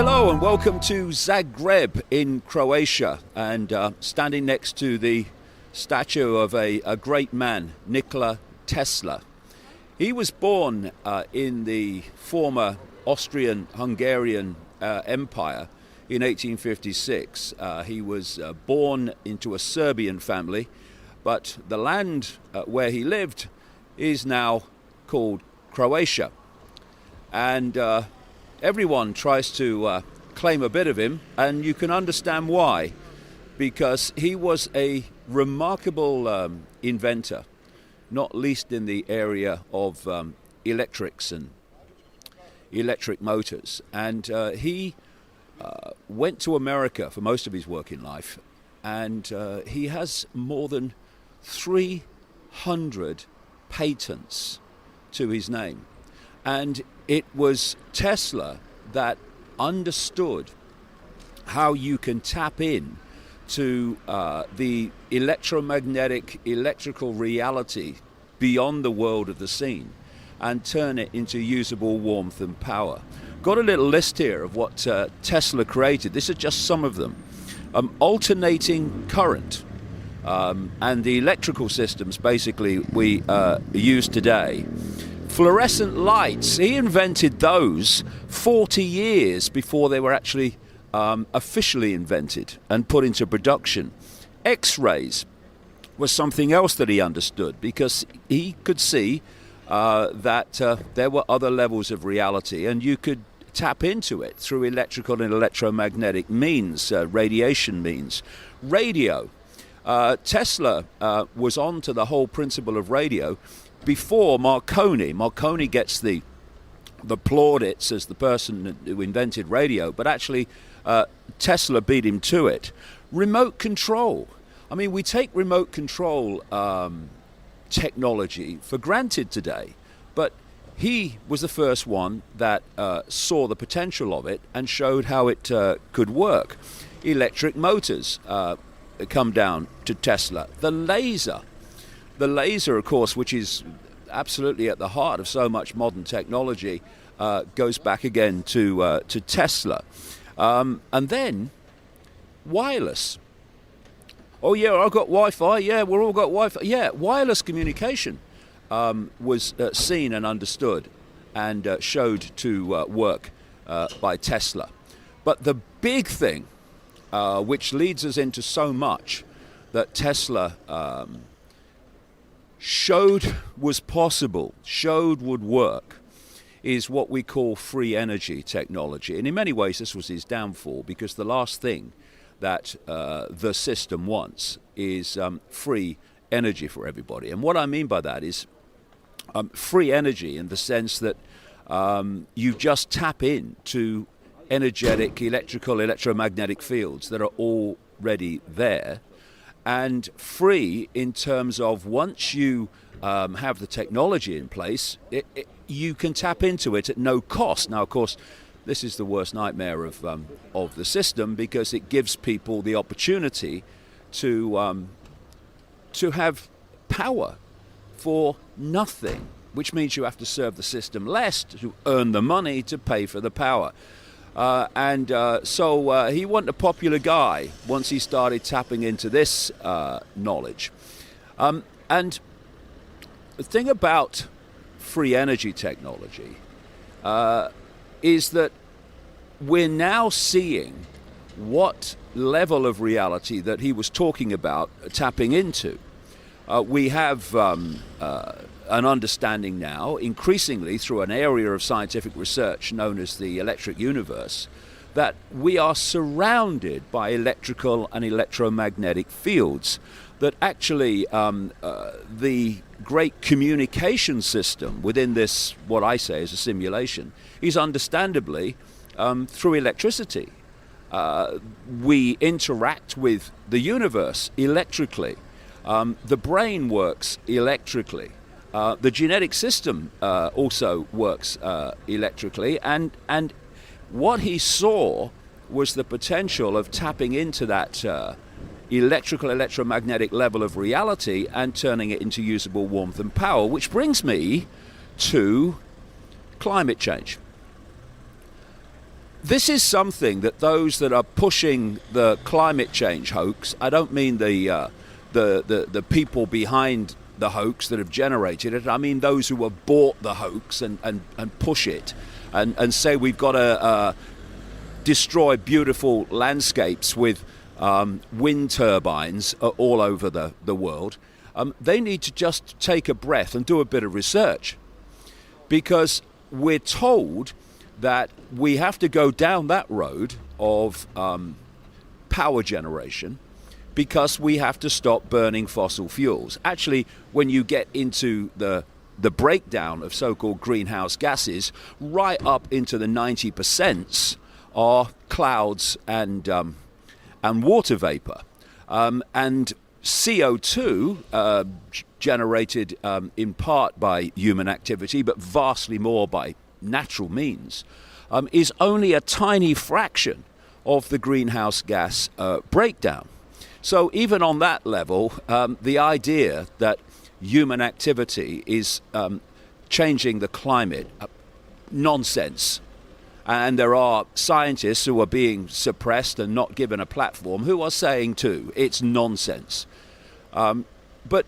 Hello and welcome to Zagreb in Croatia, and standing next to the statue of a great man, Nikola Tesla. He was born in the former Austrian-Hungarian Empire in 1856. He was born into a Serbian family, but the land where he lived is now called Croatia. And everyone tries to claim a bit of him, and you can understand why, because he was a remarkable inventor, not least in the area of electrics and electric motors. And he went to America for most of his working life, and he has more than 300 patents to his name. And it was Tesla that understood how you can tap in to the electromagnetic, electrical reality beyond the world of the scene and turn it into usable warmth and power. Got a little list here of what Tesla created. This is just some of them. Alternating current and the electrical systems basically we use today. Fluorescent lights, he invented those 40 years before they were actually officially invented and put into production. X-rays was something else that he understood, because he could see that there were other levels of reality and you could tap into it through electrical and electromagnetic means, radiation means. Radio. Tesla was on to the whole principle of radio before Marconi. Marconi gets the plaudits as the person who invented radio, but actually Tesla beat him to it. Remote control. I mean, we take remote control technology for granted today, but he was the first one that saw the potential of it and showed how it could work. Electric motors come down to Tesla. The laser, of course, which is absolutely at the heart of so much modern technology, goes back again to Tesla. And then wireless. Oh yeah, I've got Wi-Fi. Yeah, we've all got Wi-Fi. Yeah, wireless communication was seen and understood and showed to work by Tesla. But the big thing, which leads us into so much that Tesla showed was possible, showed would work, is what we call free energy technology. And in many ways this was his downfall, because the last thing that the system wants is free energy for everybody. And what I mean by that is free energy in the sense that you just tap into energetic electrical, electromagnetic fields that are already there, and free in terms of once you have the technology in place, you can tap into it at no cost. Now, of course, this is the worst nightmare of the system, because it gives people the opportunity to have power for nothing, which means you have to serve the system less to earn the money to pay for the power. So he wasn't a popular guy once he started tapping into this knowledge. And the thing about free energy technology is that we're now seeing what level of reality that he was talking about tapping into. We have an understanding now, increasingly through an area of scientific research known as the electric universe, that we are surrounded by electrical and electromagnetic fields, that actually the great communication system within this, what I say is a simulation, is understandably through electricity. We interact with the universe electrically. The brain works electrically. The genetic system also works electrically, and what he saw was the potential of tapping into that electrical, electromagnetic level of reality and turning it into usable warmth and power, which brings me to climate change. this is something that those that are pushing the climate change hoax, I don't mean the people behind the hoax that have generated it, I mean those who have bought the hoax and push it and say we've got to destroy beautiful landscapes with wind turbines all over the world. They need to just take a breath and do a bit of research, because we're told that we have to go down that road of power generation because we have to stop burning fossil fuels. Actually, when you get into the breakdown of so-called greenhouse gases, right up into the 90% are clouds and water vapor. And CO2, generated in part by human activity, but vastly more by natural means, is only a tiny fraction of the greenhouse gas breakdown. So even on that level, the idea that human activity is changing the climate, nonsense. And there are scientists who are being suppressed and not given a platform who are saying too, it's nonsense. But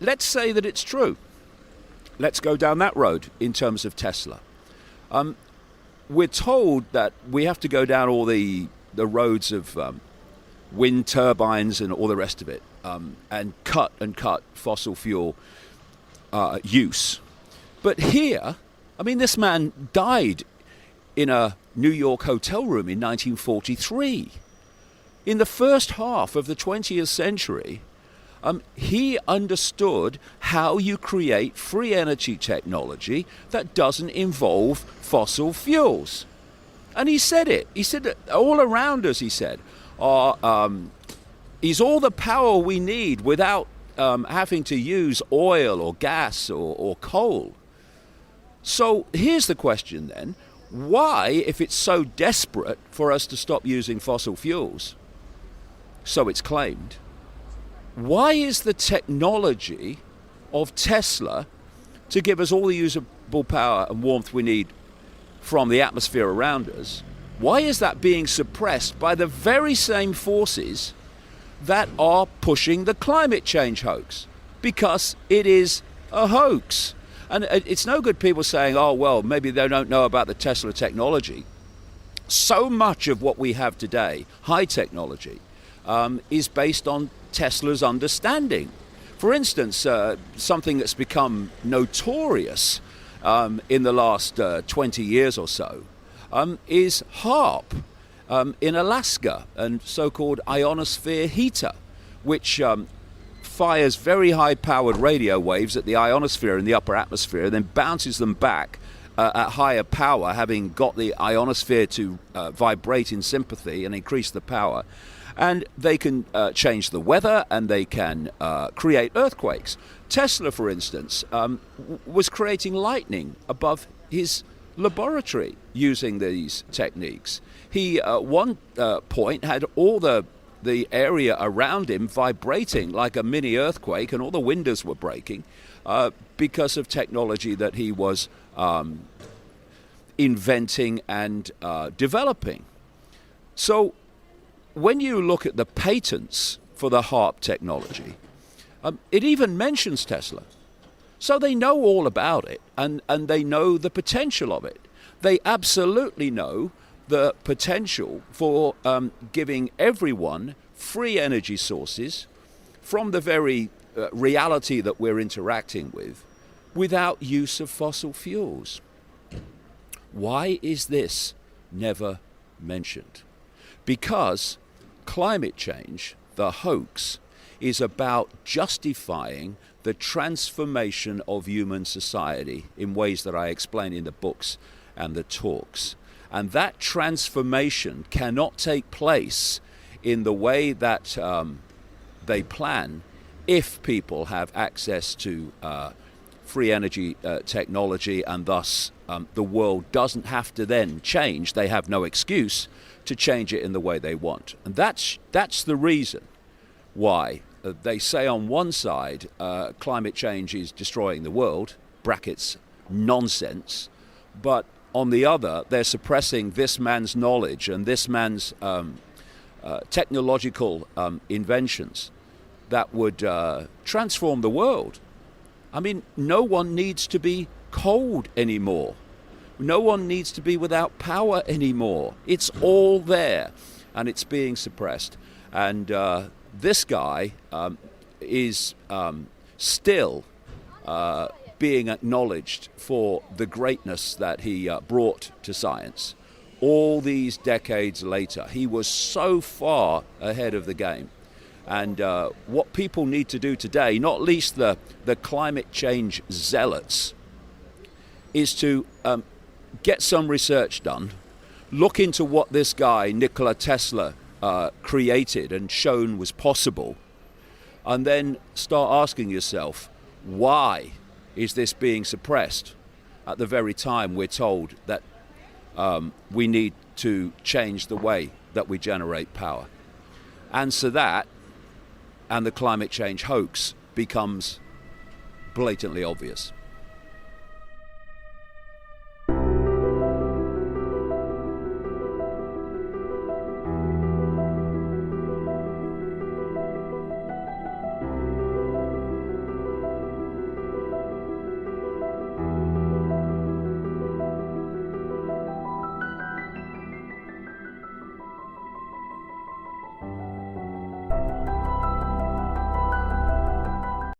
let's say that it's true. Let's go down that road in terms of Tesla. We're told that we have to go down all the roads of wind turbines and all the rest of it, and cut fossil fuel use. But here, I mean, this man died in a New York hotel room in 1943. In the first half of the 20th century, he understood how you create free energy technology that doesn't involve fossil fuels. And he said it. He said that all around us, he said, is all the power we need without having to use oil or gas or coal. So here's the question then. Why, if it's so desperate for us to stop using fossil fuels, so it's claimed, why is the technology of Tesla to give us all the usable power and warmth we need from the atmosphere around us, why is that being suppressed by the very same forces that are pushing the climate change hoax? Because it is a hoax. And it's no good people saying, oh, well, maybe they don't know about the Tesla technology. So much of what we have today, high technology, is based on Tesla's understanding. For instance, something that's become notorious in the last 20 years or so is HAARP in Alaska, and so-called ionosphere heater, which fires very high-powered radio waves at the ionosphere in the upper atmosphere and then bounces them back at higher power, having got the ionosphere to vibrate in sympathy and increase the power. And they can change the weather, and they can create earthquakes. Tesla, for instance, was creating lightning above his laboratory using these techniques. He, at one point, had all the area around him vibrating like a mini earthquake, and all the windows were breaking because of technology that he was inventing and developing. So when you look at the patents for the HAARP technology, it even mentions Tesla. So they know all about it, and they know the potential of it. They absolutely know the potential for giving everyone free energy sources from the very reality that we're interacting with without use of fossil fuels. Why is this never mentioned? Because climate change, the hoax, is about justifying the transformation of human society in ways that I explain in the books and the talks. And that transformation cannot take place in the way that they plan if people have access to free energy technology, and thus the world doesn't have to then change. They have no excuse to change it in the way they want. And that's the reason why they say on one side climate change is destroying the world, brackets, nonsense, but on the other, they're suppressing this man's knowledge and this man's technological inventions that would transform the world. I mean, no one needs to be cold anymore. No one needs to be without power anymore. It's all there, and it's being suppressed. And this guy is still being acknowledged for the greatness that he brought to science. All these decades later, he was so far ahead of the game. And what people need to do today, not least the climate change zealots, is to get some research done, look into what this guy, Nikola Tesla, created and shown was possible, and then start asking yourself, why is this being suppressed at the very time we're told that we need to change the way that we generate power? Answer that, and the climate change hoax becomes blatantly obvious.